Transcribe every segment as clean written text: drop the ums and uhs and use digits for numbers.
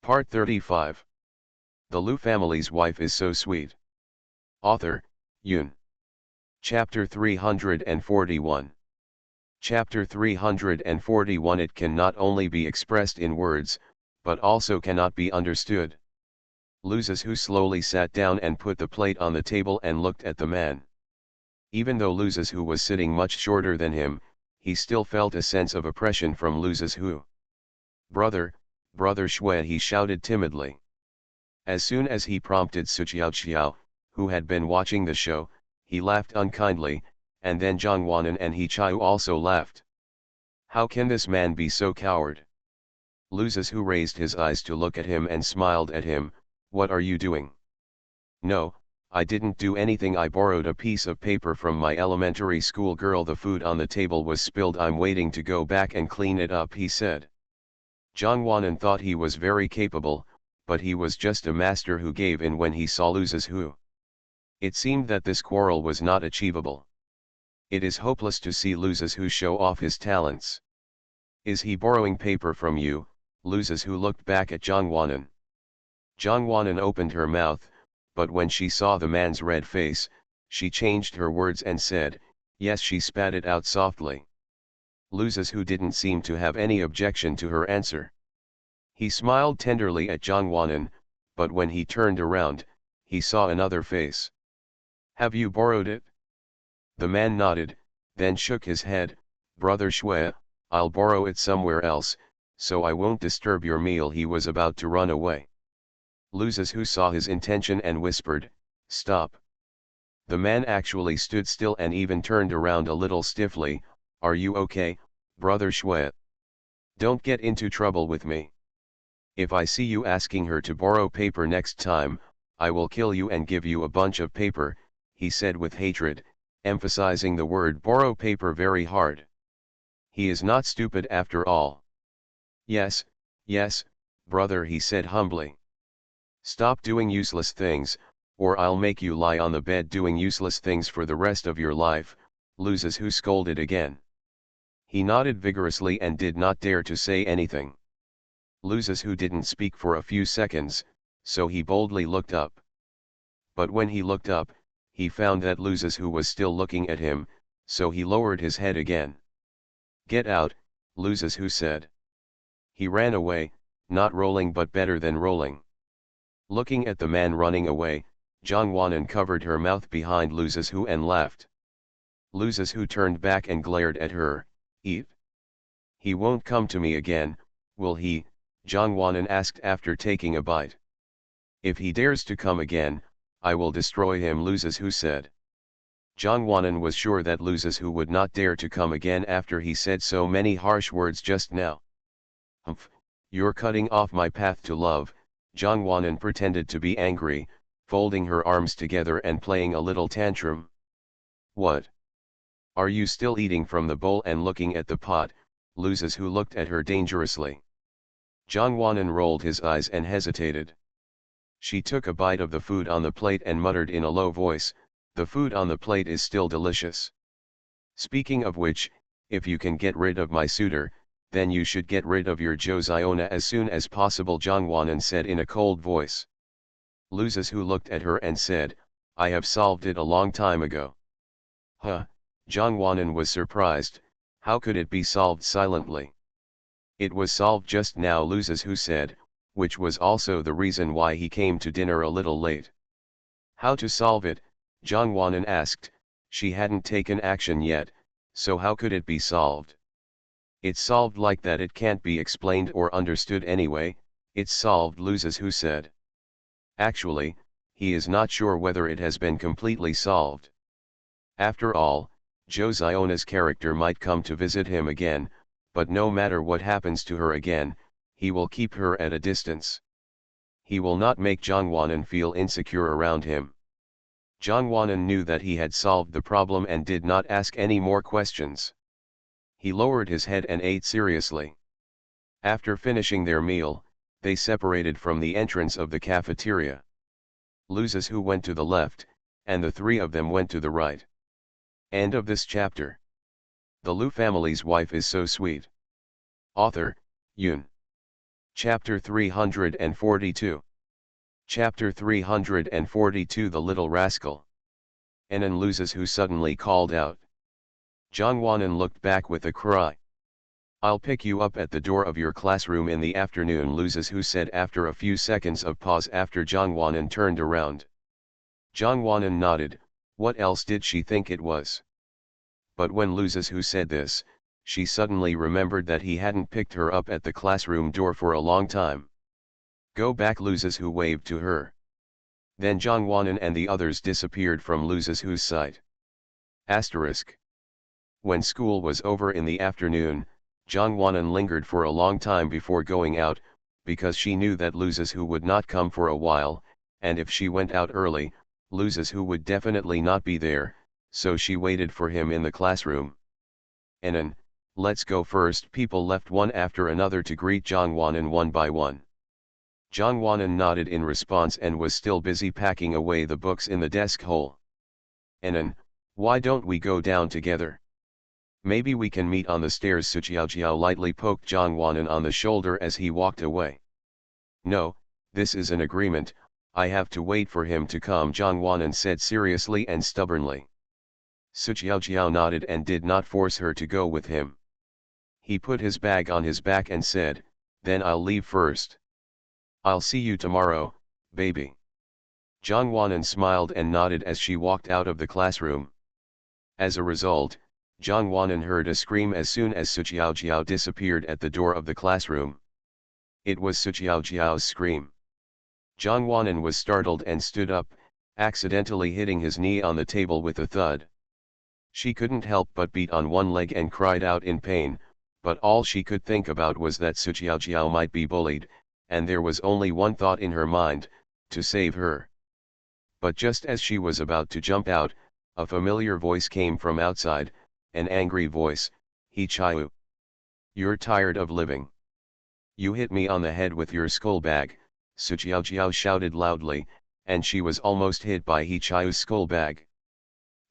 Part 35. The Liu family's wife is so sweet. Author, Yoon. Chapter 341. Chapter 341. It can not only be expressed in words, but also cannot be understood. Liu Zhihu slowly sat down and put the plate on the table and looked at the man. Even though Liu Zhihu was sitting much shorter than him, he still felt a sense of oppression from Liu Zhihu. Brother Shui, he shouted timidly. As soon as he prompted Su Xiao, who had been watching the show, he laughed unkindly, and then Zhang Wanan and He Chiu also laughed. How can this man be so coward? Liu Zhihu raised his eyes to look at him and smiled at him. What are you doing? No, I didn't do anything. I borrowed a piece of paper from my elementary school girl. The food on the table was spilled. I'm waiting to go back and clean it up, he said. Zhang Wanan thought he was very capable, but he was just a master who gave in when he saw Liu Zhihu. It seemed that this quarrel was not achievable. It is hopeless to see Liu Zhihu show off his talents. Is he borrowing paper from you? Liu Zhihu looked back at Zhang Wanan. Zhang Wanan opened her mouth, but when she saw the man's red face, she changed her words and said, yes. She spat it out softly. Liu Zhihu didn't seem to have any objection to her answer. He smiled tenderly at Zhang Wanan, but when he turned around, he saw another face. Have you borrowed it? The man nodded, then shook his head. Brother Shui, I'll borrow it somewhere else, so I won't disturb your meal. He was about to run away. Liu Zhihu saw his intention and whispered, stop. The man actually stood still and even turned around a little stiffly. Are you okay, Brother Shui? Don't get into trouble with me. If I see you asking her to borrow paper next time, I will kill you and give you a bunch of paper, he said with hatred, emphasizing the word borrow paper very hard. He is not stupid after all. Yes, brother, he said humbly. Stop doing useless things, or I'll make you lie on the bed doing useless things for the rest of your life, Liu Zhihu scolded again. He nodded vigorously and did not dare to say anything. Liu Zhihu didn't speak for a few seconds, so he boldly looked up. But when he looked up, he found that Liu Zhihu was still looking at him, so he lowered his head again. Get out, Liu Zhihu said. He ran away, not rolling but better than rolling. Looking at the man running away, Zhang Wanan covered her mouth behind Liu Zhihu and laughed. Liu Zhihu turned back and glared at her. Eat? He won't come to me again, will he? Zhang Wanan asked after taking a bite. If he dares to come again, I will destroy him, Liu Zhihu said. Zhang Wanan was sure that Liu Zhihu would not dare to come again after he said so many harsh words just now. Humph, you're cutting off my path to love. Zhang Wanan pretended to be angry, folding her arms together and playing a little tantrum. What? Are you still eating from the bowl and looking at the pot? Liu Zhihu looked at her dangerously. Zhang Wanan rolled his eyes and hesitated. She took a bite of the food on the plate and muttered in a low voice, the food on the plate is still delicious. Speaking of which, if you can get rid of my suitor, then you should get rid of your Josiona as soon as possible, Zhang Wanan said in a cold voice. Liu Zhihu looked at her and said, I have solved it a long time ago. Huh, Zhang Wanan was surprised. How could it be solved silently? It was solved just now, Liu Zhihu said, which was also the reason why he came to dinner a little late. How to solve it? Zhang Wanan asked. She hadn't taken action yet, so how could it be solved? It's solved like that. It can't be explained or understood anyway. It's solved, Liu Zhihu said. Actually, he is not sure whether it has been completely solved. After all, Josiona's character might come to visit him again, but no matter what happens to her again, he will keep her at a distance. He will not make Zhang Wanan feel insecure around him. Zhang Wanan knew that he had solved the problem and did not ask any more questions. He lowered his head and ate seriously. After finishing their meal, they separated from the entrance of the cafeteria. Liu Zhihu went to the left, and the three of them went to the right. End of this chapter. The Liu family's wife is so sweet. Author, Yoon. Chapter 342. Chapter 342. The Little Rascal. Enon loses who suddenly called out. Jongwon looked back with a cry. I'll pick you up at the door of your classroom in the afternoon, loses who said after a few seconds of pause after Jongwon turned around. Jongwon nodded. What else did she think it was? But when loses who said this, she suddenly remembered that he hadn't picked her up at the classroom door for a long time. Go back, loses who waved to her. Then Jongwon and the others disappeared from loses who's sight. Asterisk. When school was over in the afternoon, Jongwon lingered for a long time before going out, because she knew that loses who would not come for a while, and if she went out early, loses who would definitely not be there, so she waited for him in the classroom. Enon, let's go first. People left one after another to greet Jongwon one by one. Jongwon nodded in response and was still busy packing away the books in the desk hole. Enon, why don't we go down together? Maybe we can meet on the stairs. Sujiao lightly poked Jongwon on the shoulder as he walked away. No, this is an agreement, I have to wait for him to come, Jongwon said seriously and stubbornly. Sujiao nodded and did not force her to go with him. He put his bag on his back and said, then I'll leave first. I'll see you tomorrow, baby. Jongwon smiled and nodded as she walked out of the classroom. As a result, Jongwon heard a scream as soon as Sujiao disappeared at the door of the classroom. It was Sujiao's scream. Jongwon was startled and stood up, accidentally hitting his knee on the table with a thud. She couldn't help but beat on one leg and cried out in pain, but all she could think about was that Sujiao might be bullied, and there was only one thought in her mind, to save her. But just as she was about to jump out, a familiar voice came from outside, an angry voice, He Chiu. You're tired of living. You hit me on the head with your skull bag, Sujiao shouted loudly, and she was almost hit by He Chiu's skull bag.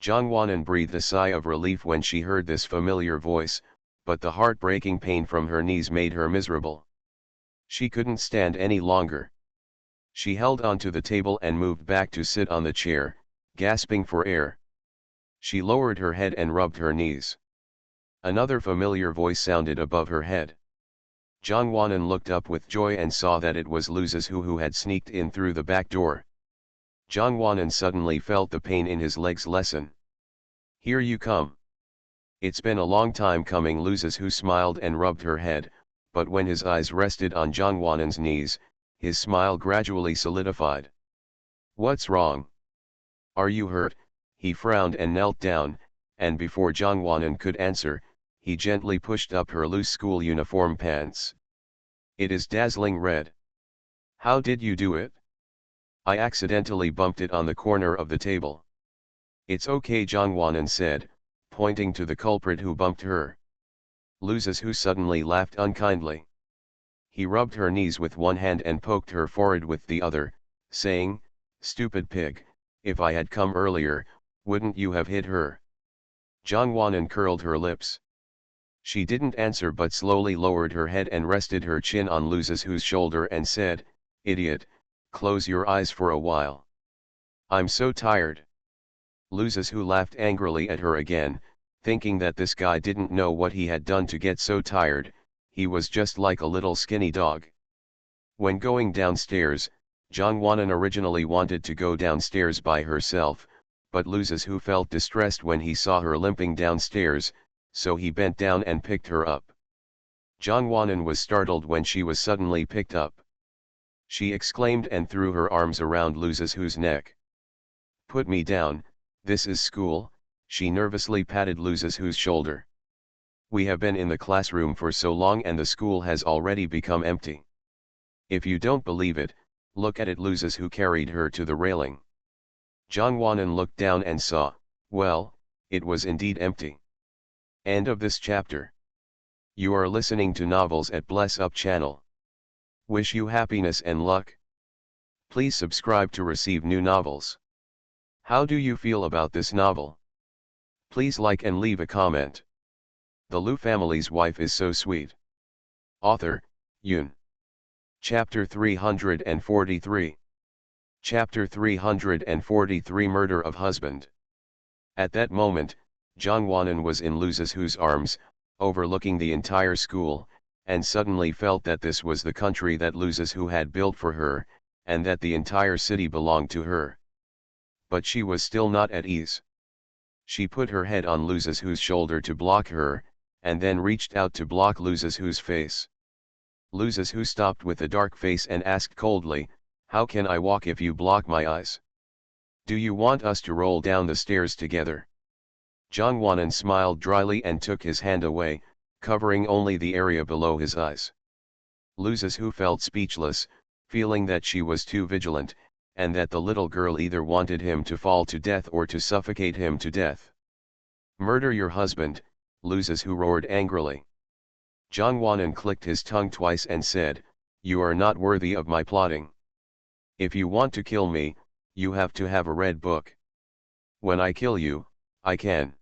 Jongwon breathed a sigh of relief when she heard this familiar voice, but the heartbreaking pain from her knees made her miserable. She couldn't stand any longer. She held onto the table and moved back to sit on the chair, gasping for air. She lowered her head and rubbed her knees. Another familiar voice sounded above her head. Jongwon looked up with joy and saw that it was loses who had sneaked in through the back door. Jongwon suddenly felt the pain in his legs lessen. Here you come. It's been a long time coming, loses who smiled and rubbed her head, but when his eyes rested on Jongwon's knees, his smile gradually solidified. What's wrong? Are you hurt? He frowned and knelt down, and before Jongwon could answer, he gently pushed up her loose school uniform pants. It is dazzling red. How did you do it? I accidentally bumped it on the corner of the table. It's okay, Jongwon said, pointing to the culprit who bumped her. Loses who suddenly laughed unkindly. He rubbed her knees with one hand and poked her forehead with the other, saying, Stupid pig, if I had come earlier, wouldn't you have hit her? Jongwon curled her lips. She didn't answer but slowly lowered her head and rested her chin on loses who's shoulder and said, Idiot, close your eyes for a while. I'm so tired. Loses who laughed angrily at her again, thinking that this guy didn't know what he had done to get so tired, he was just like a little skinny dog. When going downstairs, Jongwon originally wanted to go downstairs by herself, but loses who felt distressed when he saw her limping downstairs, so he bent down and picked her up. Jongwon was startled when she was suddenly picked up. She exclaimed and threw her arms around loses who's neck. Put me down, this is school, she nervously patted loses who's shoulder. We have been in the classroom for so long and the school has already become empty. If you don't believe it, look at it. Loses who carried her to the railing. Jongwon looked down and saw, well, it was indeed empty. End of this chapter. You are listening to Novels at Bless Up channel. Wish you happiness and luck. Please subscribe to receive new novels. How do you feel about this novel? Please like and leave a comment. The Liu family's wife is so sweet. Author, Yoon. Chapter 343. Chapter 343 Murder of Husband. At that moment, Jongwanan was in Luzasu's arms, overlooking the entire school, and suddenly felt that this was the country that Luzasu had built for her, and that the entire city belonged to her. But she was still not at ease. She put her head on Luzasu's shoulder to block her, and then reached out to block Luzasu's face. Luzasu stopped with a dark face and asked coldly, "How can I walk if you block my eyes? Do you want us to roll down the stairs together?" Jongwanan smiled dryly and took his hand away, covering only the area below his eyes. Luzasu felt speechless, feeling that she was too vigilant, and that the little girl either wanted him to fall to death or to suffocate him to death. "Murder your husband," Luzasu roared angrily. Jongwanan clicked his tongue twice and said, "You are not worthy of my plotting. If you want to kill me, you have to have a red book. When I kill you, I can."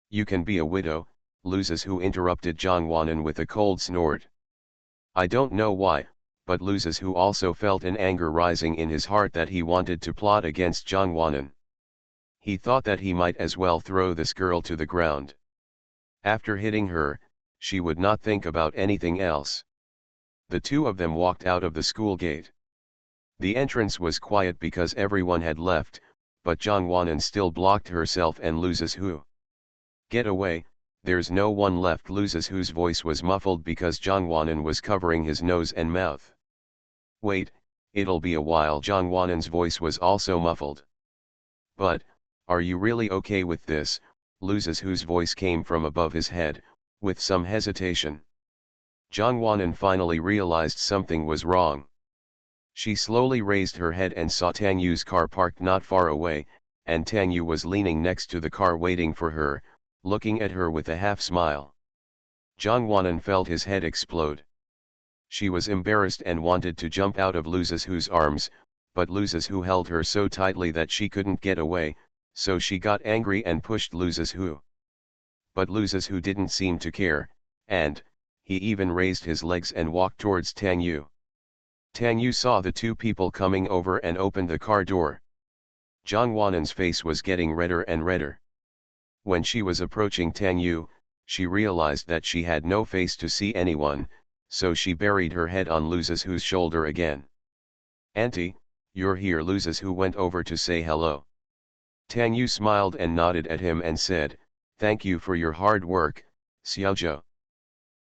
"You can be a widow," Luzasu interrupted Jongwanan with a cold snort. I don't know why, but Luzasu also felt an anger rising in his heart that he wanted to plot against Jongwanan. He thought that he might as well throw this girl to the ground. After hitting her, she would not think about anything else. The two of them walked out of the school gate. The entrance was quiet because everyone had left, but Jongwanan still blocked herself and Luzasu. "Get away, there's no one left." Luzasu's voice was muffled because Jongwanan was covering his nose and mouth. "Wait, it'll be a while." Jongwanan's voice was also muffled. "But, are you really okay with this?" Luzasu's voice came from above his head, with some hesitation. Jongwanan finally realized something was wrong. She slowly raised her head and saw Tangyu's car parked not far away, and Tangyu was leaning next to the car waiting for her, looking at her with a half-smile. Jongwanan felt his head explode. She was embarrassed and wanted to jump out of Luzasu's arms, but Luzasu held her so tightly that she couldn't get away, so she got angry and pushed Luzasu. But Luzasu didn't seem to care, and he even raised his legs and walked towards Tangyu. Tangyu saw the two people coming over and opened the car door. Jongwanan's face was getting redder and redder. When she was approaching Tangyu, she realized that she had no face to see anyone, so she buried her head on Luzasu's shoulder again. "Auntie, you're here." Luzasu went over to say hello. Tangyu smiled and nodded at him and said, "Thank you for your hard work, Xiaozhou.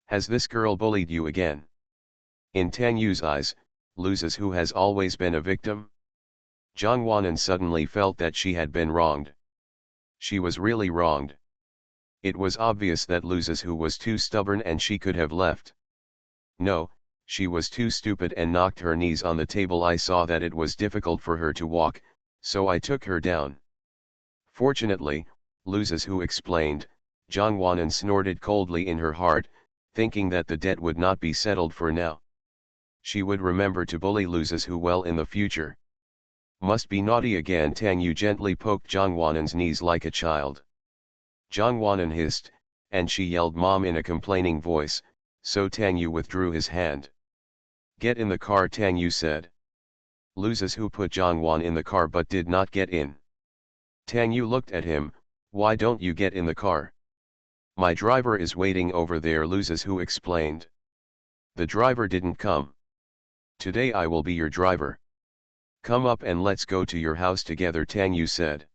Has this girl bullied you again?" In Tangyu's eyes, Luzasu has always been a victim. Jongwanan suddenly felt that she had been wronged. She was really wronged. It was obvious that Luzasu was too stubborn and she could have left. No, she was too stupid and knocked her knees on the table. "I saw that it was difficult for her to walk, so I took her down." Fortunately, Luzasu explained. Jongwanan snorted coldly in her heart, thinking that the debt would not be settled for now. She would remember to bully Luzasu well in the future. "Must be naughty again." Tangyu gently poked Jongwanan's knees like a child. Jongwanan hissed, and she yelled "Mom" in a complaining voice, so Tangyu withdrew his hand. "Get in the car," Tangyu said. Luzasu put Jongwan in the car but did not get in. Tangyu looked at him. "Why don't you get in the car?" "My driver is waiting over there," Luzasu explained. "The driver didn't come. Today I will be your driver. Come up and let's go to your house together," Tangyu said.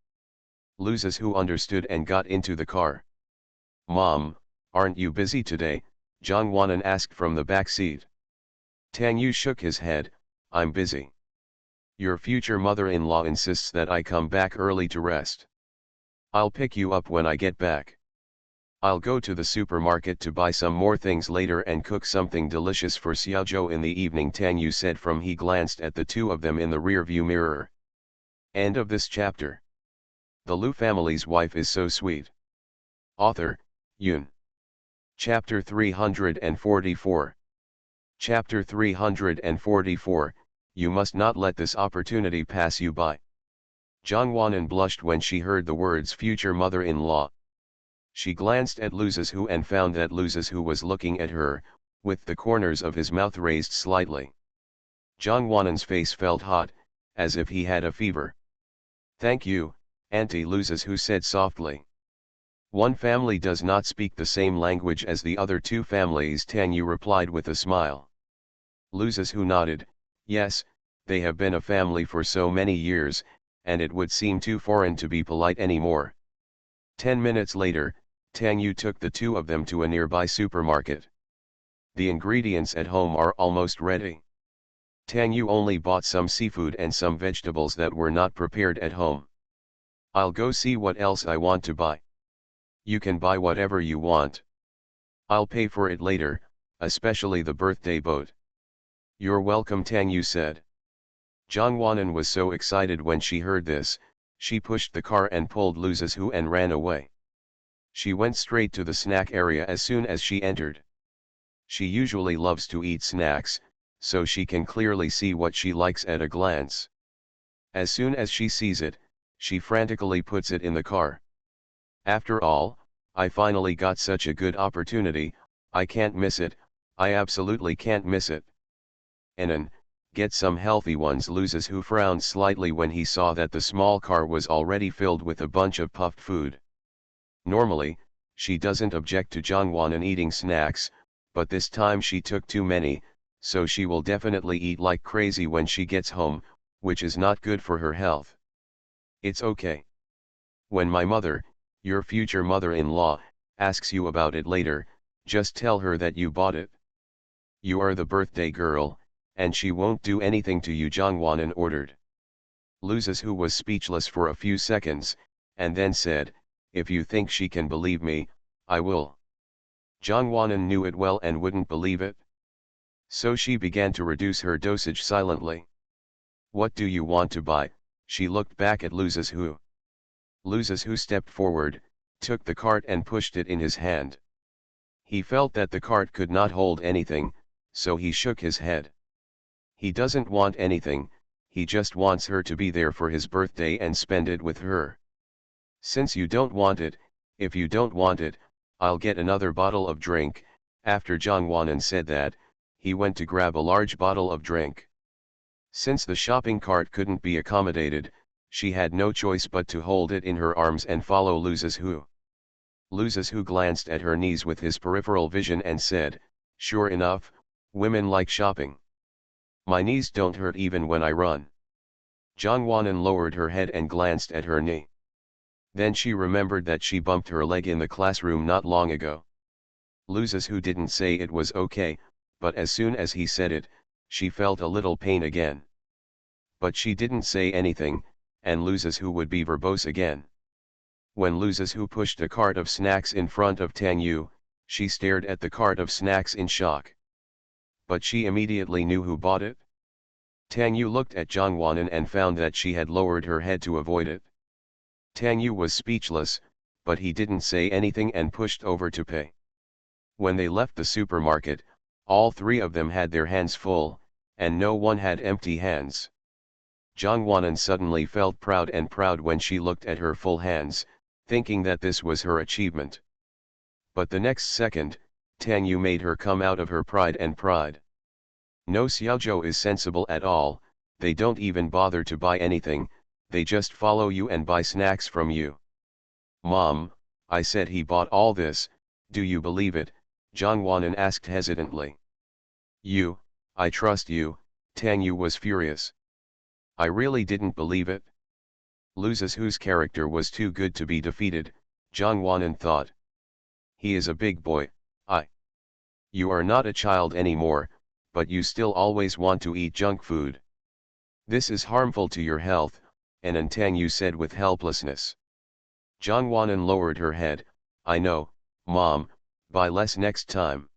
Luzasu understood and got into the car. "Mom, aren't you busy today?" Jongwanan asked from the back seat. Tangyu shook his head. "I'm busy. Your future mother-in-law insists that I come back early to rest. I'll pick you up when I get back. I'll go to the supermarket to buy some more things later and cook something delicious for Xiaozhou in the evening," Tangyu said from he glanced at the two of them in the rearview mirror. End of this chapter. The Lu family's wife is so sweet. Author, Yun. Chapter 344. Chapter 344, You must not let this opportunity pass you by. Jongwanan blushed when she heard the words future mother-in-law. She glanced at Luzasu and found that Luzasu was looking at her, with the corners of his mouth raised slightly. Zhang Wanan's face felt hot, as if he had a fever. "Thank you, Auntie Luzes," who said softly. "One family does not speak the same language as the other two families," Tang Yu replied with a smile. Luzes who nodded, "Yes, they have been a family for so many years, and it would seem too foreign to be polite anymore." 10 minutes later, Tang Yu took the two of them to a nearby supermarket. "The ingredients at home are almost ready." Tang Yu only bought some seafood and some vegetables that were not prepared at home. "I'll go see what else I want to buy." "You can buy whatever you want. I'll pay for it later, especially the birthday boat." "You're welcome," Tang Yu said. Zhang Wanan was so excited when she heard this, she pushed the car and pulled Luzes Hu and ran away. She went straight to the snack area as soon as she entered. She usually loves to eat snacks, so she can clearly see what she likes at a glance. As soon as she sees it, she frantically puts it in the car. "After all, I finally got such a good opportunity, I can't miss it, I absolutely can't miss it." "Anan, get some healthy ones." Luzes Hu frowned slightly when he saw that the small car was already filled with a bunch of puffed food. Normally, she doesn't object to Zhang Wanan eating snacks, but this time she took too many, so she will definitely eat like crazy when she gets home, which is not good for her health. "It's okay. When my mother, your future mother-in-law, asks you about it later, just tell her that you bought it. You are the birthday girl, and she won't do anything to you," Zhang Wanan ordered. Luzes Hu was speechless for a few seconds, and then said, "If you think she can believe me, I will." Zhang Wanan knew it well and wouldn't believe it. So she began to reduce her dosage silently. "What do you want to buy?" She looked back at Luzes Hu. Luzes Hu stepped forward, took the cart and pushed it in his hand. He felt that the cart could not hold anything, so he shook his head. He doesn't want anything, he just wants her to be there for his birthday and spend it with her. "Since you don't want it, if you don't want it, I'll get another bottle of drink." After Zhang Wanan said that, he went to grab a large bottle of drink. Since the shopping cart couldn't be accommodated, she had no choice but to hold it in her arms and follow Luzes Hu. Luzes Hu glanced at her knees with his peripheral vision and said, "Sure enough, women like shopping. My knees don't hurt even when I run." Zhang Wanan lowered her head and glanced at her knee. Then she remembered that she bumped her leg in the classroom not long ago. Luzes Hu didn't say it was okay, but as soon as he said it, she felt a little pain again. But she didn't say anything, and Luzes Hu would be verbose again. When Luzes Hu pushed a cart of snacks in front of Tang Yu, she stared at the cart of snacks in shock. But she immediately knew who bought it. Tang Yu looked at Zhang Wanan and found that she had lowered her head to avoid it. Tang Yu was speechless, but he didn't say anything and pushed over to pay. When they left the supermarket, all three of them had their hands full, and no one had empty hands. Zhang Wanan suddenly felt proud when she looked at her full hands, thinking that this was her achievement. But the next second, Tang Yu made her come out of her pride. "No, Xiaozhou is sensible at all, they don't even bother to buy anything, they just follow you and buy snacks from you." "Mom, I said he bought all this, do you believe it?" Zhang Wanan asked hesitantly. I trust you," Tang Yu was furious. "I really didn't believe it." Luzes Hu's character was too good to be defeated, Zhang Wanan thought. "He is a big boy. You are not a child anymore, but you still always want to eat junk food. This is harmful to your health," Anan Tang Yu said with helplessness. Zhang Wanan lowered her head. "I know, Mom, buy less next time."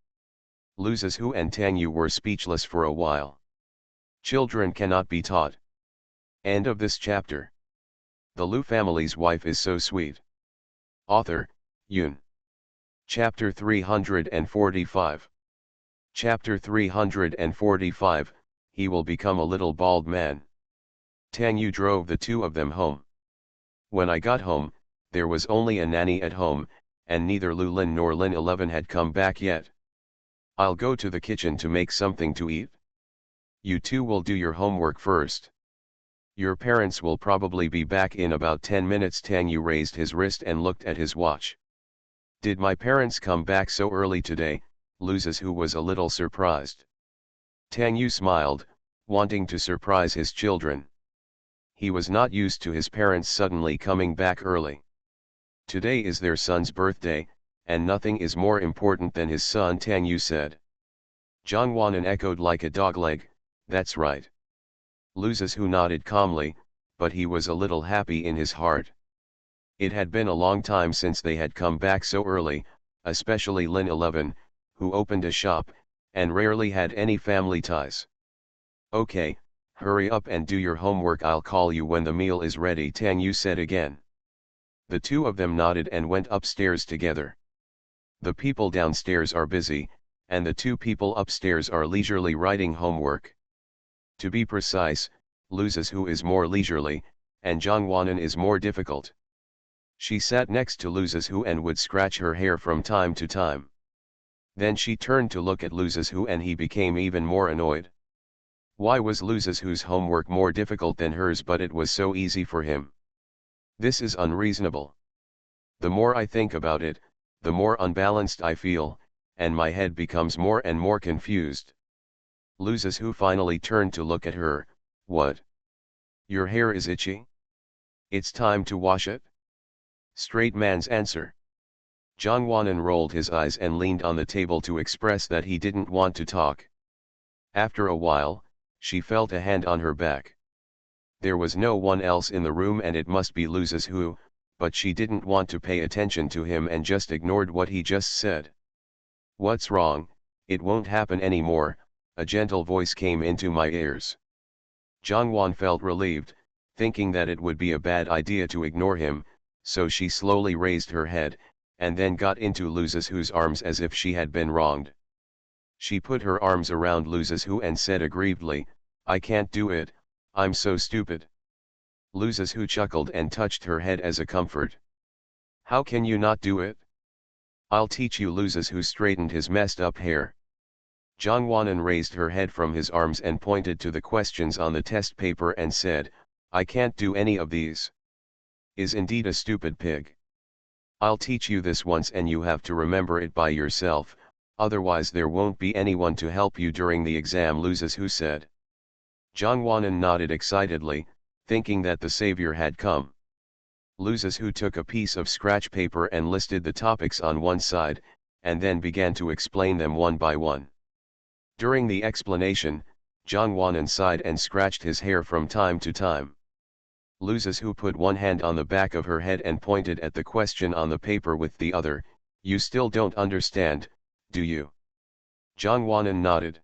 Luzes Hu and Tang Yu were speechless for a while. Children cannot be taught. End of this chapter. The Lu family's wife is so sweet. Author, Yun. Chapter 345. Chapter 345, he will become a little bald man. Tang Yu drove the two of them home. When I got home, there was only a nanny at home, and neither Lu Lin nor Lin 11 had come back yet. "I'll go to the kitchen to make something to eat. You two will do your homework first. Your parents will probably be back in about 10 minutes. Tang Yu raised his wrist and looked at his watch. Did my parents come back so early today? Lu Zizhu was a little surprised. Tang Yu smiled, wanting to surprise his children. He was not used to his parents suddenly coming back early. Today is their son's birthday, and nothing is more important than his son, Tang Yu said. Zhang Wanan echoed like a dogleg, that's right. Lu Zizhu nodded calmly, but he was a little happy in his heart. It had been a long time since they had come back so early, especially Lin 11, who opened a shop, and rarely had any family ties. Okay, hurry up and do your homework. I'll call you when the meal is ready, Tang Yu said again. The two of them nodded and went upstairs together. The people downstairs are busy, and the two people upstairs are leisurely writing homework. To be precise, Lu Zizhu is more leisurely, and Zhang Wanan is more difficult. She sat next to Lu Zizhu and would scratch her hair from time to time. Then she turned to look at Lu Zizhu and he became even more annoyed. Why was Lu Zizhu's homework more difficult than hers, but it was so easy for him? This is unreasonable. The more I think about it, the more unbalanced I feel, and my head becomes more and more confused. Lu Zizhu finally turned to look at her. What? Your hair is itchy? It's time to wash it? Straight man's answer. Zhang Wanan rolled his eyes and leaned on the table to express that he didn't want to talk. After a while, she felt a hand on her back. There was no one else in the room and it must be Lu Zizhu, but she didn't want to pay attention to him and just ignored what he just said. What's wrong? It won't happen anymore, a gentle voice came into my ears. Zhang Wan felt relieved, thinking that it would be a bad idea to ignore him, so she slowly raised her head, and then got into Lu Zizhu's arms as if she had been wronged. She put her arms around Lu Zizhu and said aggrievedly, I can't do it, I'm so stupid. Lu Zizhu chuckled and touched her head as a comfort. How can you not do it? I'll teach you. Lu Zizhu straightened his messed up hair. Zhang Wanan raised her head from his arms and pointed to the questions on the test paper and said, I can't do any of these. Is indeed a stupid pig. I'll teach you this once and you have to remember it by yourself, otherwise there won't be anyone to help you during the exam, Lu Zizhu said. Zhang Wanan nodded excitedly, thinking that the savior had come. Lu Zizhu took a piece of scratch paper and listed the topics on one side, and then began to explain them one by one. During the explanation, Zhang Wanan sighed and scratched his hair from time to time. Lu Zizhu put one hand on the back of her head and pointed at the question on the paper with the other. You still don't understand, do you? Zhang Wanan nodded.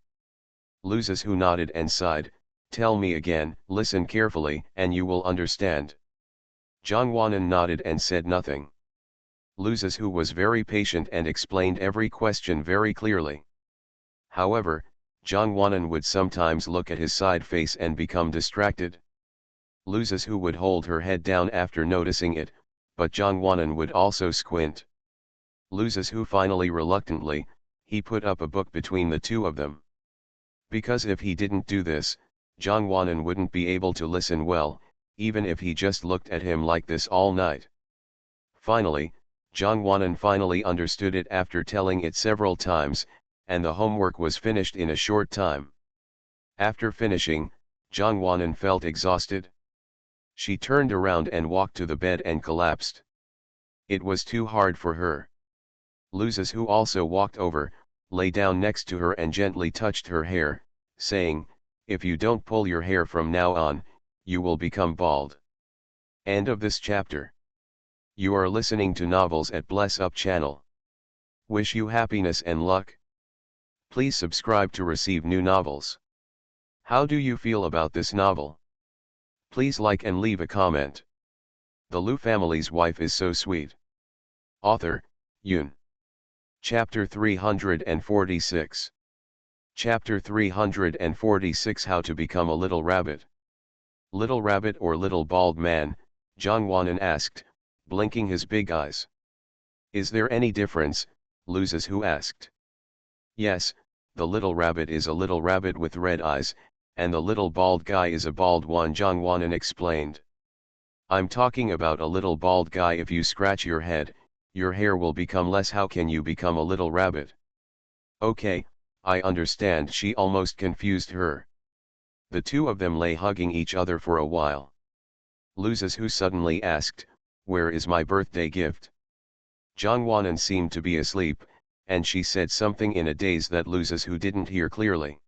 Lu Zizhu nodded and sighed. Tell me again, listen carefully, and you will understand. Zhang Wanan nodded and said nothing. Lu Zizhu was very patient and explained every question very clearly. However, Zhang Wanan would sometimes look at his side face and become distracted. Lu Zizhu would hold her head down after noticing it, but Zhang Wanan would also squint. Lu Zizhu finally reluctantly, he put up a book between the two of them. Because if he didn't do this, Zhang Wanan wouldn't be able to listen well, even if he just looked at him like this all night. Finally, Zhang Wanan finally understood it after telling it several times, and the homework was finished in a short time. After finishing, Zhang Wanan felt exhausted. She turned around and walked to the bed and collapsed. It was too hard for her. Lu Zizhu also walked over, lay down next to her and gently touched her hair, saying, if you don't pull your hair from now on, you will become bald. End of this chapter. You are listening to novels at Bless Up channel. Wish you happiness and luck. Please subscribe to receive new novels. How do you feel about this novel? Please like and leave a comment. The Lu family's wife is so sweet. Author, Yun. Chapter 346. Chapter 346 How to Become a Little Rabbit. Little Rabbit or Little Bald Man, Zhang Wanan asked, blinking his big eyes. Is there any difference? Lu Zizhu asked. Yes, the little rabbit is a little rabbit with red eyes, and the little bald guy is a bald one, Zhang Wanan explained. I'm talking about a little bald guy. If you scratch your head, your hair will become less. How can you become a little rabbit? Okay, I understand. She almost confused her. The two of them lay hugging each other for a while. Lu Zizhu suddenly asked, "Where is my birthday gift?" Zhang Wanan seemed to be asleep, and she said something in a daze that Lu Zizhu didn't hear clearly.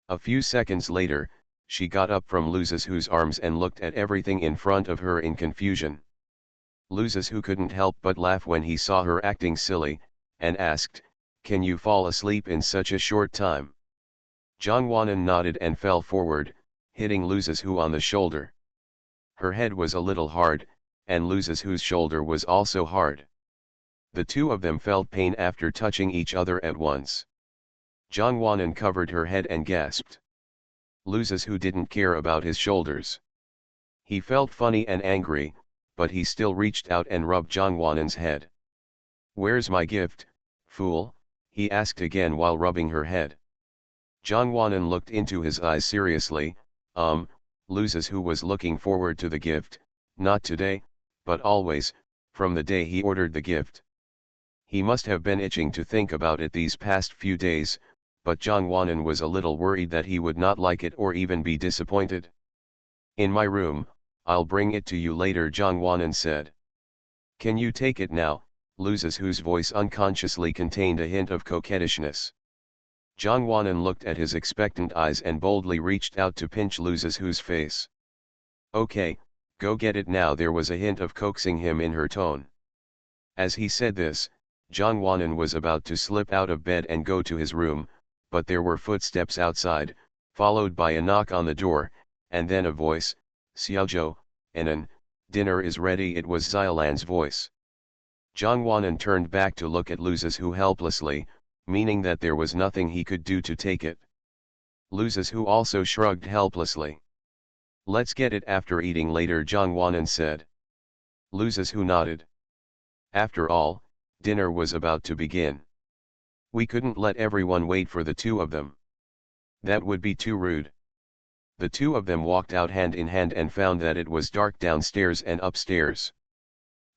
A few seconds later, she got up from Lu Zizhu's arms and looked at everything in front of her in confusion. Lu Zizhu couldn't help but laugh when he saw her acting silly, and asked, "Can you fall asleep in such a short time?" Zhang Wanan nodded and fell forward, hitting Lu Zizhu on the shoulder. Her head was a little hard, and Lu Zizhu's shoulder was also hard. The two of them felt pain after touching each other at once. Zhang Wanan covered her head and gasped. Lu Zizhu didn't care about his shoulders. He felt funny and angry, but he still reached out and rubbed Zhang Wanan's head. "Where's my gift, fool?" he asked again while rubbing her head. Zhang Wanan looked into his eyes seriously. Lu Zizhu was looking forward to the gift, not today, but always, from the day he ordered the gift. He must have been itching to think about it these past few days, but Zhang Wanan was a little worried that he would not like it or even be disappointed. "In my room, I'll bring it to you later," Zhang Wanan said. "Can you take it now?" Lu Zizhu's voice unconsciously contained a hint of coquettishness. Zhang Wanan looked at his expectant eyes and boldly reached out to pinch Lu Zizhu's face. "Okay, go get it now." There was a hint of coaxing him in her tone. As he said this, Zhang Wanan was about to slip out of bed and go to his room, but there were footsteps outside, followed by a knock on the door, and then a voice, "Xiaozhou, Anan, dinner is ready." It was Xiaolan's voice. Zhang Wanan turned back to look at Lu Zizhu helplessly, meaning that there was nothing he could do to take it. Lu Zizhu also shrugged helplessly. "Let's get it after eating later," Zhang Wanan said. Lu Zizhu nodded. After all, dinner was about to begin. We couldn't let everyone wait for the two of them. That would be too rude. The two of them walked out hand in hand and found that it was dark downstairs and upstairs.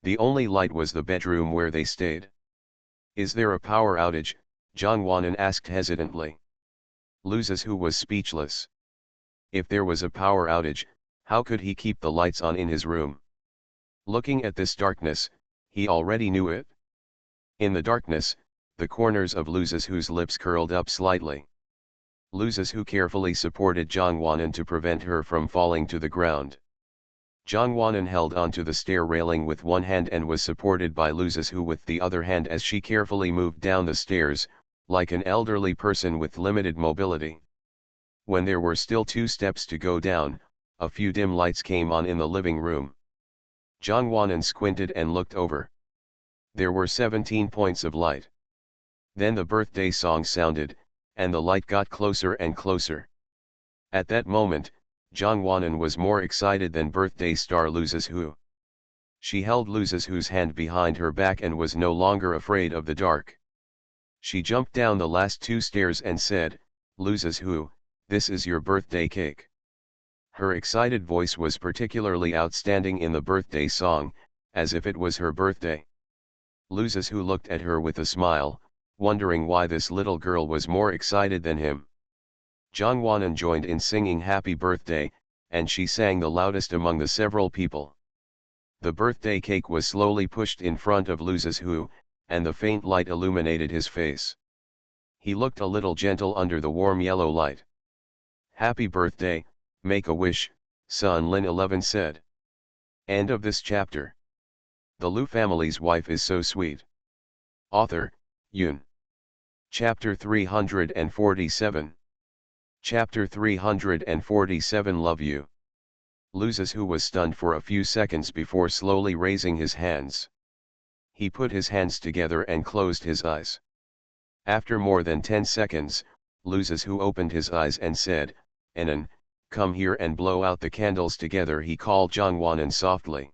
The only light was the bedroom where they stayed. "Is there a power outage?" Zhang Wanan asked hesitantly. Lu Zizhu was speechless. If there was a power outage, how could he keep the lights on in his room? Looking at this darkness, he already knew it. In the darkness, the corners of Lu Zizhu's lips curled up slightly. Lu Zizhu carefully supported Zhang Wanan to prevent her from falling to the ground. Zhang Wanan held onto the stair railing with one hand and was supported by Lu Zizhu with the other hand as she carefully moved down the stairs, like an elderly person with limited mobility. When there were still 2 steps to go down, a few dim lights came on in the living room. Zhang Wanan squinted and looked over. There were 17 points of light. Then the birthday song sounded, and the light got closer and closer. At that moment, Zhang Wanan was more excited than birthday star Lu Zizhu. She held Lu Zizhu's hand behind her back and was no longer afraid of the dark. She jumped down the last 2 stairs and said, "Lu Zizhu, this is your birthday cake." Her excited voice was particularly outstanding in the birthday song, as if it was her birthday. Lu Zizhu looked at her with a smile, wondering why this little girl was more excited than him. Zhang Wanan joined in singing happy birthday, and she sang the loudest among the several people. The birthday cake was slowly pushed in front of Lu Zizhu, and the faint light illuminated his face. He looked a little gentle under the warm yellow light. "Happy birthday, make a wish," Sun Lin 11 said. End of this chapter. The Lu family's wife is so sweet. Author, Yun. Chapter 347. Chapter 347 Love You. Lu Zizhu was stunned for a few seconds before slowly raising his hands. He put his hands together and closed his eyes. After more than 10 seconds, Lu Zizhu opened his eyes and said, "Anan, come here and blow out the candles together," he called Zhang Wanan softly.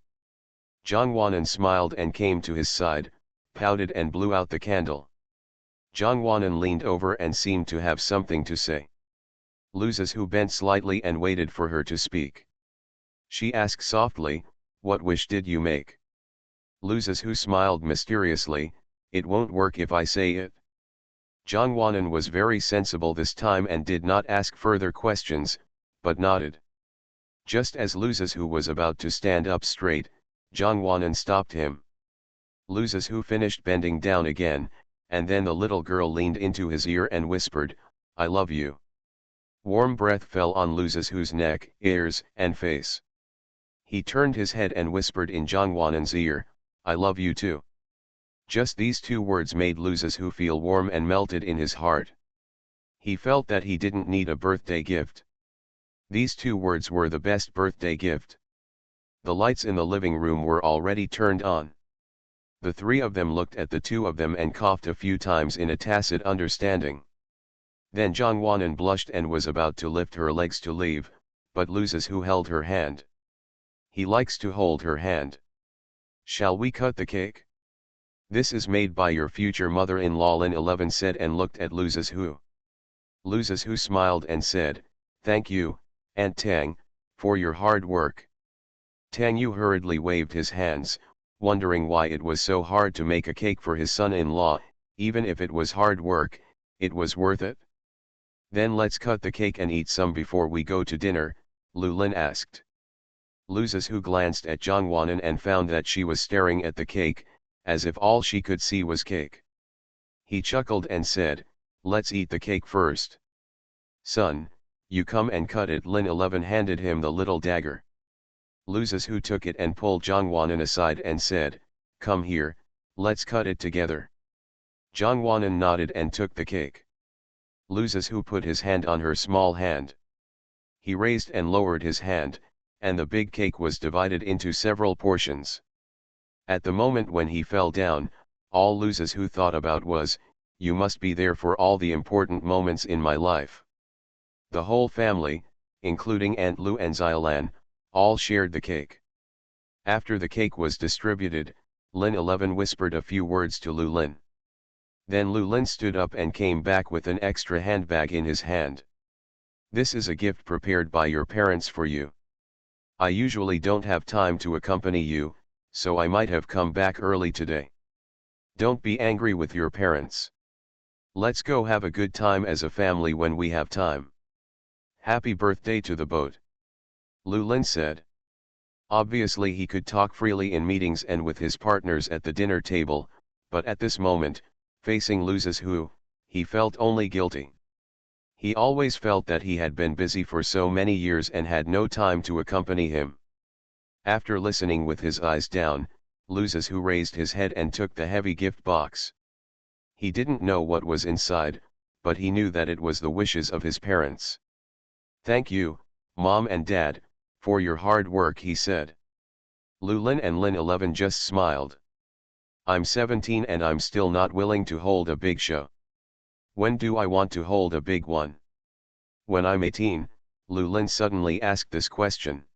Zhang Wanan smiled and came to his side, pouted and blew out the candle. Zhang Wanan leaned over and seemed to have something to say. Luzes who bent slightly and waited for her to speak. She asked softly, "What wish did you make?" Luzes who smiled mysteriously, "It won't work if I say it." Jongwanan was very sensible this time and did not ask further questions, but nodded. Just as Luzes who was about to stand up straight, Jongwanan stopped him. Luzes who finished bending down again, and then the little girl leaned into his ear and whispered, "I love you." Warm breath fell on Luzes who's neck, ears, and face. He turned his head and whispered in Jongwanan's ear, "I love you too." Just these two words made Luzes who feel warm and melted in his heart. He felt that he didn't need a birthday gift. These two words were the best birthday gift. The lights in the living room were already turned on. The three of them looked at the two of them and coughed a few times in a tacit understanding. Then Jongwanan blushed and was about to lift her legs to leave, but Luzes who held her hand. He likes to hold her hand. "Shall we cut the cake? This is made by your future mother-in-law," Lin 11 said and looked at Luzes who. Luzes who smiled and said, "Thank you, Aunt Tang, for your hard work." Tang Yu hurriedly waved his hands, wondering why it was so hard to make a cake for his son-in-law. Even if it was hard work, it was worth it. "Then let's cut the cake and eat some before we go to dinner," Lu Lin asked. Luzes who glanced at Jongwanan and found that she was staring at the cake, as if all she could see was cake. He chuckled and said, "Let's eat the cake first." "Son, you come and cut it." Lin 11 handed him the little dagger. Luzes who took it and pulled Jongwanan aside and said, "Come here, let's cut it together." Jongwanan nodded and took the cake. Luzes who put his hand on her small hand. He raised and lowered his hand, and the big cake was divided into several portions. At the moment when he fell down, all Luzes who thought about was, "You must be there for all the important moments in my life." The whole family, including Aunt Lu and Xiaolan, all shared the cake. After the cake was distributed, Lin 11 whispered a few words to Lu Lin. Then Lu Lin stood up and came back with an extra handbag in his hand. "This is a gift prepared by your parents for you. I usually don't have time to accompany you, so I might have come back early today. Don't be angry with your parents. Let's go have a good time as a family when we have time. Happy birthday to the boat," Lu Lin said. Obviously he could talk freely in meetings and with his partners at the dinner table, but at this moment, facing Luzes who, he felt only guilty. He always felt that he had been busy for so many years and had no time to accompany him. After listening with his eyes down, Luzes who raised his head and took the heavy gift box. He didn't know what was inside, but he knew that it was the wishes of his parents. "Thank you, Mom and Dad, for your hard work," he said. Lu Lin and Lin 11 just smiled. "I'm 17 and I'm still not willing to hold a big show. When do I want to hold a big one?" "When I'm 18, Lu Lin suddenly asked this question.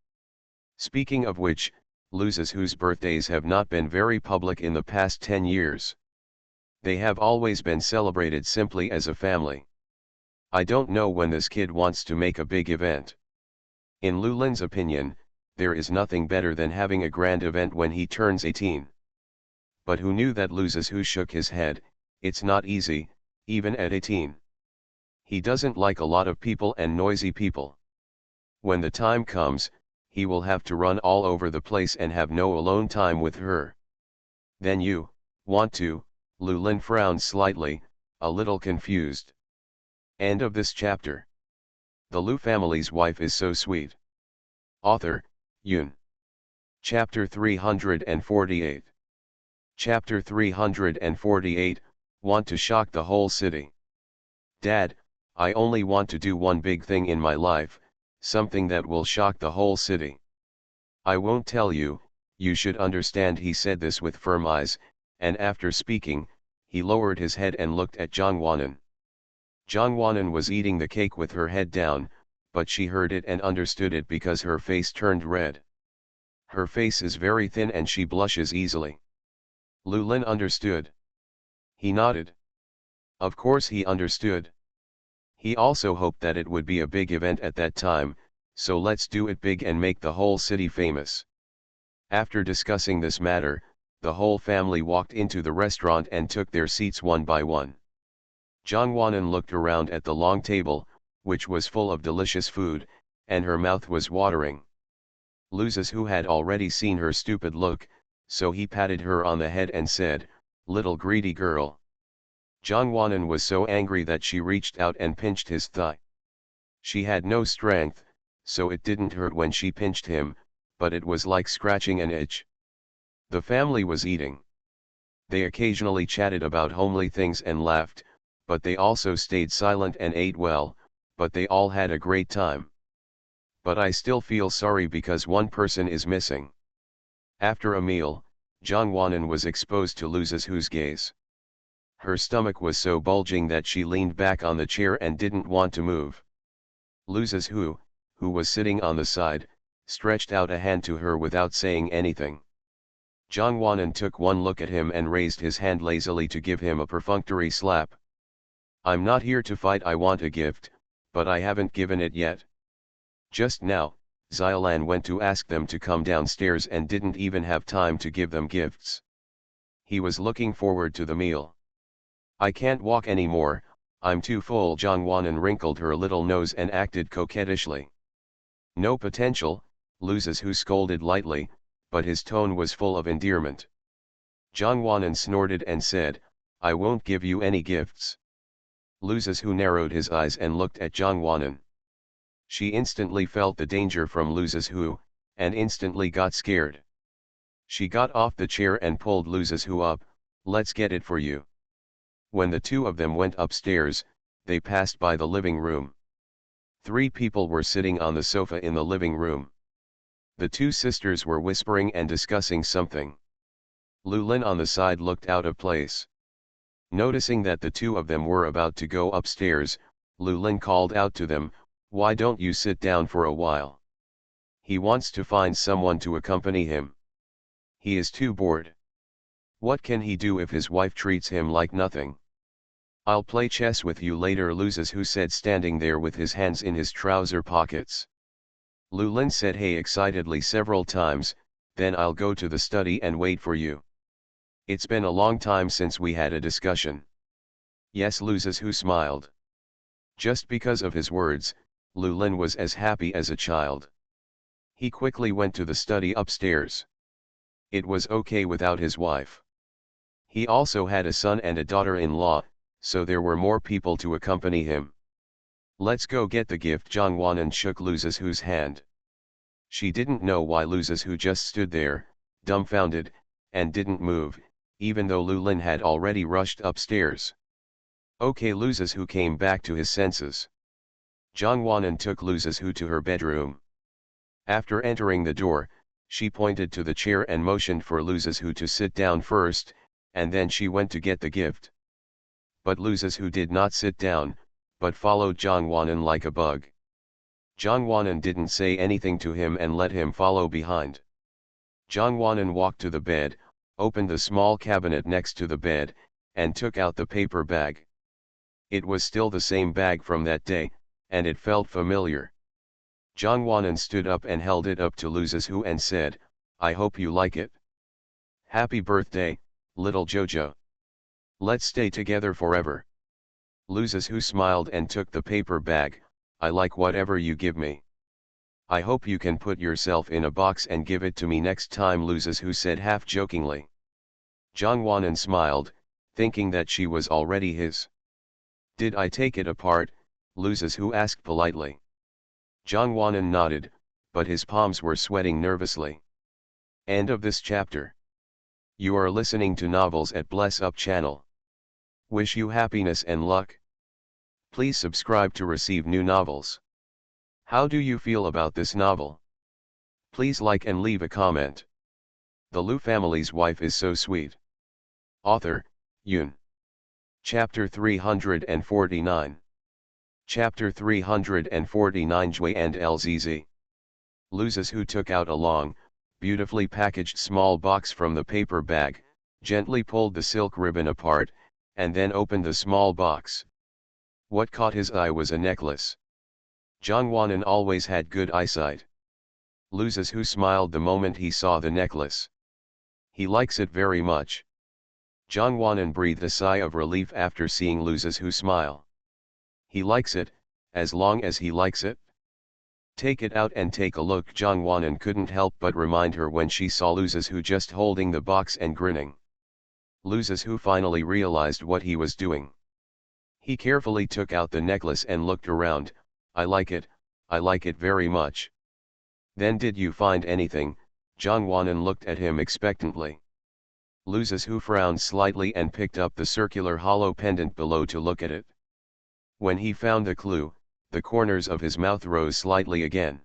Speaking of which, Luzes whose birthdays have not been very public in the past 10 years. They have always been celebrated simply as a family. I don't know when this kid wants to make a big event. In Lu Lin's opinion, there is nothing better than having a grand event when he turns 18. But who knew that? Luzes who shook his head, "It's not easy, even at 18. He doesn't like a lot of people and noisy people. When the time comes, he will have to run all over the place and have no alone time with her." "Then you want to?" Lu Lin frowned slightly, a little confused. End of this chapter. The Lu family's wife is so sweet. Author, Yun. Chapter 348. Chapter 348, Want to shock the whole city. Dad, I only want to do one big thing in my life, something that will shock the whole city. I won't tell you, you should understand. He said this with firm eyes, and after speaking, he lowered his head and looked at Jongwanan. Jongwanan was eating the cake with her head down, but she heard it and understood it because her face turned red. Her face is very thin and she blushes easily. Lu Lin understood. He nodded. Of course he understood. He also hoped that it would be a big event at that time, so let's do it big and make the whole city famous. After discussing this matter, the whole family walked into the restaurant and took their seats one by one. Jongwanan looked around at the long table, which was full of delicious food, and her mouth was watering. Luzes, who had already seen her stupid look, so he patted her on the head and said, "Little greedy girl." Jongwanan was so angry that she reached out and pinched his thigh. She had no strength, so it didn't hurt when she pinched him, but it was like scratching an itch. The family was eating. They occasionally chatted about homely things and laughed, but they also stayed silent and ate well, but they all had a great time. But I still feel sorry because one person is missing. After a meal, Jongwanan was exposed to Luzeshu's gaze. Her stomach was so bulging that she leaned back on the chair and didn't want to move. Luzeshu, who was sitting on the side, stretched out a hand to her without saying anything. Jongwanan took one look at him and raised his hand lazily to give him a perfunctory slap. "I'm not here to fight, I want a gift, but I haven't given it yet." Just now, Xiaolan went to ask them to come downstairs and didn't even have time to give them gifts. He was looking forward to the meal. "I can't walk anymore, I'm too full." Jongwanan wrinkled her little nose and acted coquettishly. "No potential," Luzeshu scolded lightly, but his tone was full of endearment. Jongwanan snorted and said, "I won't give you any gifts." Luzeshu narrowed his eyes and looked at Jongwanan. She instantly felt the danger from Luzeshu, and instantly got scared. She got off the chair and pulled Luzeshu up. "Let's get it for you." When the two of them went upstairs, they passed by the living room. 3 people were sitting on the sofa in the living room. The 2 sisters were whispering and discussing something. Lulin on the side looked out of place. Noticing that the 2 of them were about to go upstairs, Lulin called out to them, "Why don't you sit down for a while? He wants to find someone to accompany him. He is too bored. What can he do if his wife treats him like nothing?" "I'll play chess with you later," Luzeshu said, standing there with his hands in his trouser pockets. Lulin said hey excitedly several times, "Then I'll go to the study and wait for you. It's been a long time since we had a discussion." "Yes," Luzeshu smiled. Just because of his words, Lulin was as happy as a child. He quickly went to the study upstairs. It was okay without his wife. He also had a son and a daughter-in-law, so there were more people to accompany him. "Let's go get the gift." Jongwanan shook Luzeshu's hand. She didn't know why Luzeshu just stood there, dumbfounded, and didn't move, even though Lulin had already rushed upstairs. "Okay." Luzeshu came back to his senses. Jongwanan took Luzeshu to her bedroom. After entering the door, she pointed to the chair and motioned for Luzeshu to sit down first, and then she went to get the gift. But Luzeshu did not sit down, but followed Jongwanan like a bug. Jongwanan didn't say anything to him and let him follow behind. Jongwanan walked to the bed, opened the small cabinet next to the bed, and took out the paper bag. It was still the same bag from that day, and it felt familiar. Jongwanan stood up and held it up to Luzeshu and said, "I hope you like it. Happy birthday, little Jojo. Let's stay together forever." Luzeshu smiled and took the paper bag. "I like whatever you give me. I hope you can put yourself in a box and give it to me next time," Luzeshu said half jokingly. Jongwanan smiled, thinking that she was already his. "Did I take it apart?" Luzeshu asked politely. Jongwanan nodded, but his palms were sweating nervously. End of this chapter. You are listening to Novels at Bless Up channel. Wish you happiness and luck. Please subscribe to receive new novels. How do you feel about this novel? Please like and leave a comment. The Lu family's wife is so sweet. Author, Yun. Chapter 349. Chapter 349. Jui and Lzz. Luzeshu took out a long, beautifully packaged small box from the paper bag, gently pulled the silk ribbon apart, and then opened the small box. What caught his eye was a necklace. Jongwanan always had good eyesight. Loses who smiled the moment he saw the necklace. He likes it very much. Jongwanan breathed a sigh of relief after seeing Loses who smile. He likes it, as long as he likes it. Take it out and take a look. Jongwanan couldn't help but remind her when she saw Loses who just holding the box and grinning. Loses who finally realized what he was doing. He carefully took out the necklace and looked around. I like it very much. Then did you find anything? Jongwanan looked at him expectantly. Loses who frowned slightly and picked up the circular hollow pendant below to look at it. When he found the clue, the corners of his mouth rose slightly again.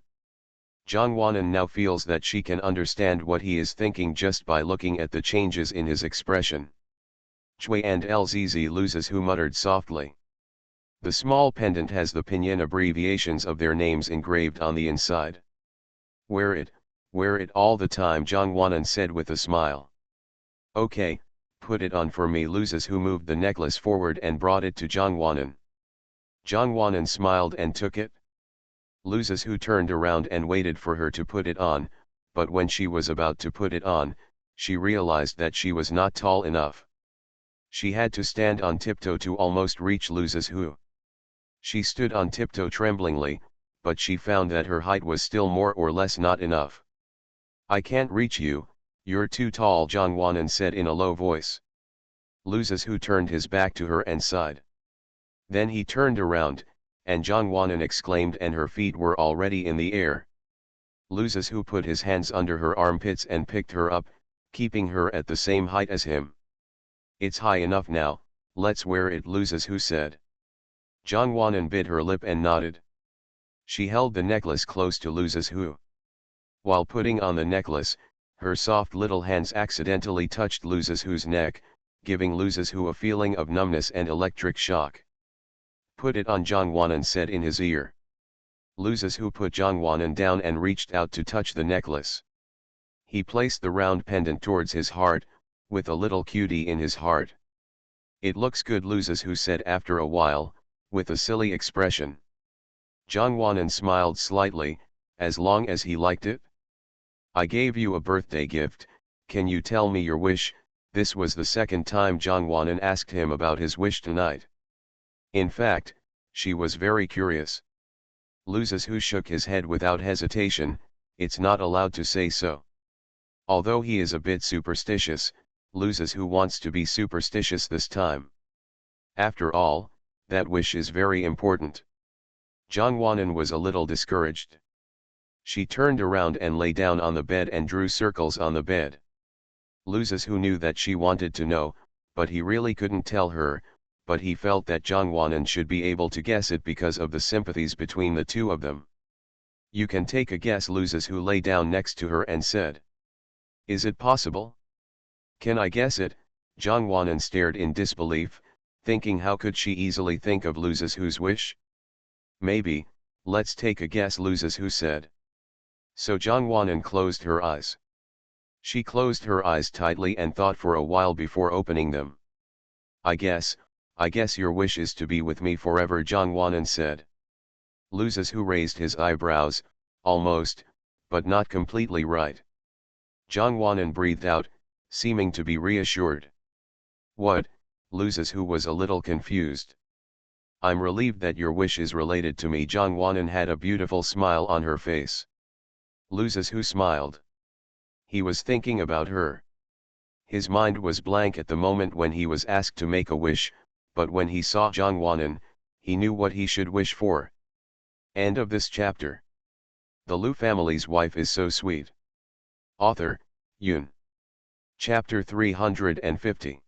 Jongwanan now feels that she can understand what he is thinking just by looking at the changes in his expression. Chui and Lzz Loses who muttered softly. The small pendant has the pinyin abbreviations of their names engraved on the inside. Wear it all the time, Jongwanan said with a smile. Okay, put it on for me. Loses who moved the necklace forward and brought it to Jongwanan. Jongwanan smiled and took it. Loses who turned around and waited for her to put it on, but when she was about to put it on, she realized that she was not tall enough. She had to stand on tiptoe to almost reach Loses who. She stood on tiptoe tremblingly, but she found that her height was still more or less not enough. I can't reach you, you're too tall, Jongwanan said in a low voice. Loses who turned his back to her and sighed. Then he turned around, and Jongwanan exclaimed, and her feet were already in the air. Loses who put his hands under her armpits and picked her up, keeping her at the same height as him. It's high enough now, let's wear it, Loses who said. Jongwanan bit her lip and nodded. She held the necklace close to Loses who. While putting on the necklace, her soft little hands accidentally touched Loses who's neck, giving Loses who a feeling of numbness and electric shock. Put it on, Jongwanan said in his ear. Loses who put Jongwanan down and reached out to touch the necklace. He placed the round pendant towards his heart, with a little cutie in his heart. It looks good, Loses who said after a while, with a silly expression. Jongwanan smiled slightly, as long as he liked it. I gave you a birthday gift, can you tell me your wish? This was the second time Jongwanan asked him about his wish tonight. In fact, she was very curious. Loses who shook his head without hesitation. It's not allowed to say so. Although he is a bit superstitious, Loses who wants to be superstitious this time. After all, that wish is very important. Jongwanan was a little discouraged. She turned around and lay down on the bed and drew circles on the bed. Loses who knew that she wanted to know, but he really couldn't tell her, but he felt that Jongwanan should be able to guess it because of the sympathies between the two of them. You can take a guess, Loses who lay down next to her and said. Is it possible? Can I guess it? Jongwanan stared in disbelief, thinking how could she easily think of Loses who's wish? Maybe, let's take a guess, Loses who said. So Jongwanan closed her eyes. She closed her eyes tightly and thought for a while before opening them. I guess your wish is to be with me forever, Jongwanan said. Loses who raised his eyebrows, almost, but not completely right. Jongwanan breathed out, seeming to be reassured. What? Loses who was a little confused. I'm relieved that your wish is related to me. Jongwanan had a beautiful smile on her face. Loses who smiled. He was thinking about her. His mind was blank at the moment when he was asked to make a wish, but when he saw Jongwanan, he knew what he should wish for. End of this chapter. The Lu family's wife is so sweet. Author, Yoon. Chapter 350.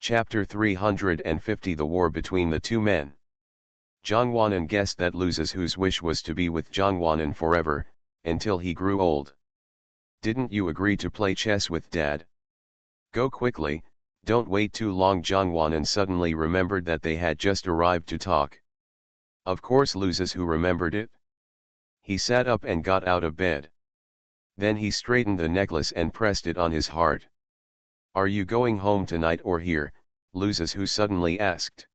Chapter 350. The War Between the Two Men. Jongwanan guessed that Loses whose wish was to be with Jongwanan forever, until he grew old. Didn't you agree to play chess with Dad? Go quickly, don't wait too long. Jongwanan suddenly remembered that they had just arrived to talk. Of course Loses who remembered it. He sat up and got out of bed. Then he straightened the necklace and pressed it on his heart. Are you going home tonight or here? Loses who suddenly asked.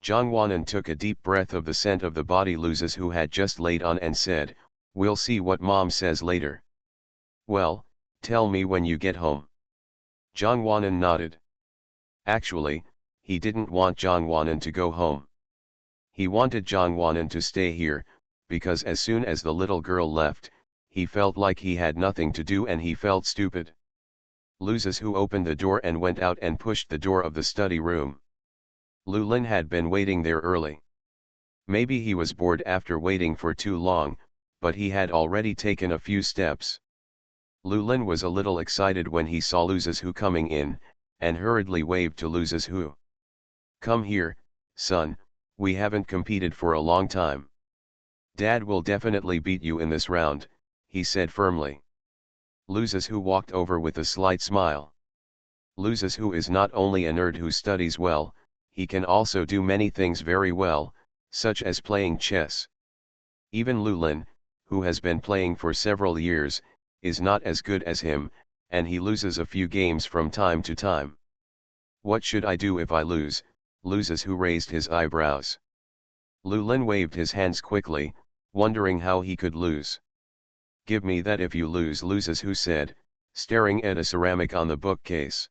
Zhang Wanan took a deep breath of the scent of the body Luz's who had just laid on and said, "We'll see what mom says later." "Well, tell me when you get home." Zhang Wanan nodded. Actually, he didn't want Zhang Wanan to go home. He wanted Zhang Wanan to stay here, because as soon as the little girl left, he felt like he had nothing to do and he felt stupid. Luz's who opened the door and went out and pushed the door of the study room. Lu Lin had been waiting there early. Maybe he was bored after waiting for too long, but he had already taken a few steps. Lu Lin was a little excited when he saw Luz's who coming in, and hurriedly waved to Luz's who. "Come here, son, we haven't competed for a long time. Dad will definitely beat you in this round," he said firmly. Luz's who walked over with a slight smile. Luz's who is not only a nerd who studies well, he can also do many things very well, such as playing chess. Even Lu Lin, who has been playing for several years, is not as good as him, and he loses a few games from time to time. "What should I do if I lose?" Luz's who raised his eyebrows. Lu Lin waved his hands quickly, wondering how he could lose. "Give me that if you lose," Luz's who said, staring at a ceramic on the bookcase.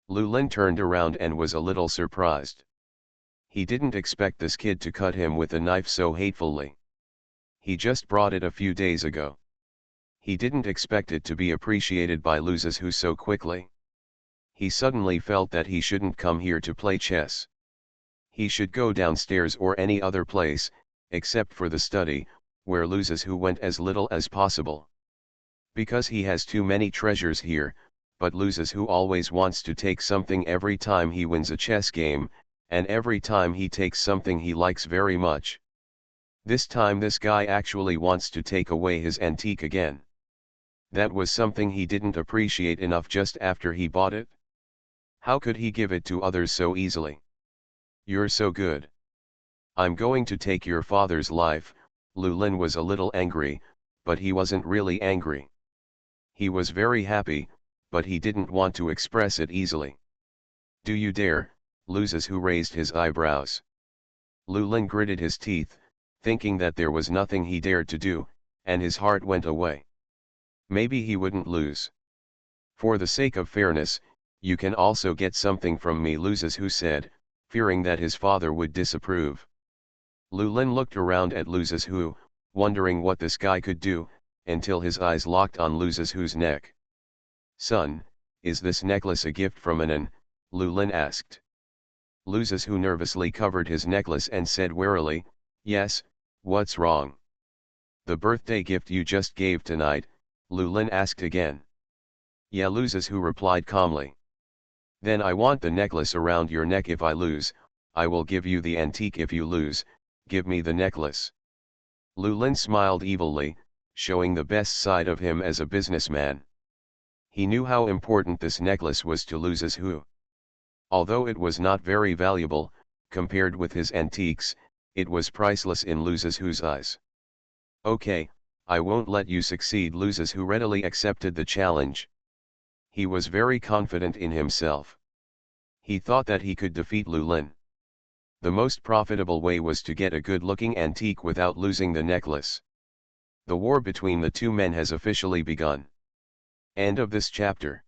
Lu Lin turned around and was a little surprised. He didn't expect this kid to cut him with a knife so hatefully. He just brought it a few days ago. He didn't expect it to be appreciated by Luz's who so quickly. He suddenly felt that he shouldn't come here to play chess. He should go downstairs or any other place, except for the study, where Luz's who went as little as possible. Because he has too many treasures here, but Luz's who always wants to take something every time he wins a chess game, and every time he takes something he likes very much. This time this guy actually wants to take away his antique again. That was something he didn't appreciate enough just after he bought it. How could he give it to others so easily? "You're so good. I'm going to take your father's life." Lu Lin was a little angry, but he wasn't really angry. He was very happy, but he didn't want to express it easily. "Do you dare?" Luz's who raised his eyebrows. Lu Lin gritted his teeth, thinking that there was nothing he dared to do, and his heart went away. Maybe he wouldn't lose. "For the sake of fairness, you can also get something from me," Luz's who said, fearing that his father would disapprove. Lu Lin looked around at Luz's who, wondering what this guy could do, until his eyes locked on Luz's who's neck. "Son, is this necklace a gift from Anan?" Lu Lin asked. Luz's who nervously covered his necklace and said warily, "Yes, what's wrong?" "The birthday gift you just gave tonight," Lu Lin asked again. "Yeah," Luz's who replied calmly. "Then I want the necklace around your neck if I lose. I will give you the antique if you lose. Give me the necklace." Lu Lin smiled evilly, showing the best side of him as a businessman. He knew how important this necklace was to Luz's who. Although it was not very valuable, compared with his antiques, it was priceless in Luz's who's eyes. "Okay, I won't let you succeed." Luz's who readily accepted the challenge. He was very confident in himself. He thought that he could defeat Lu Lin. The most profitable way was to get a good-looking antique without losing the necklace. The war between the two men has officially begun. End of this chapter.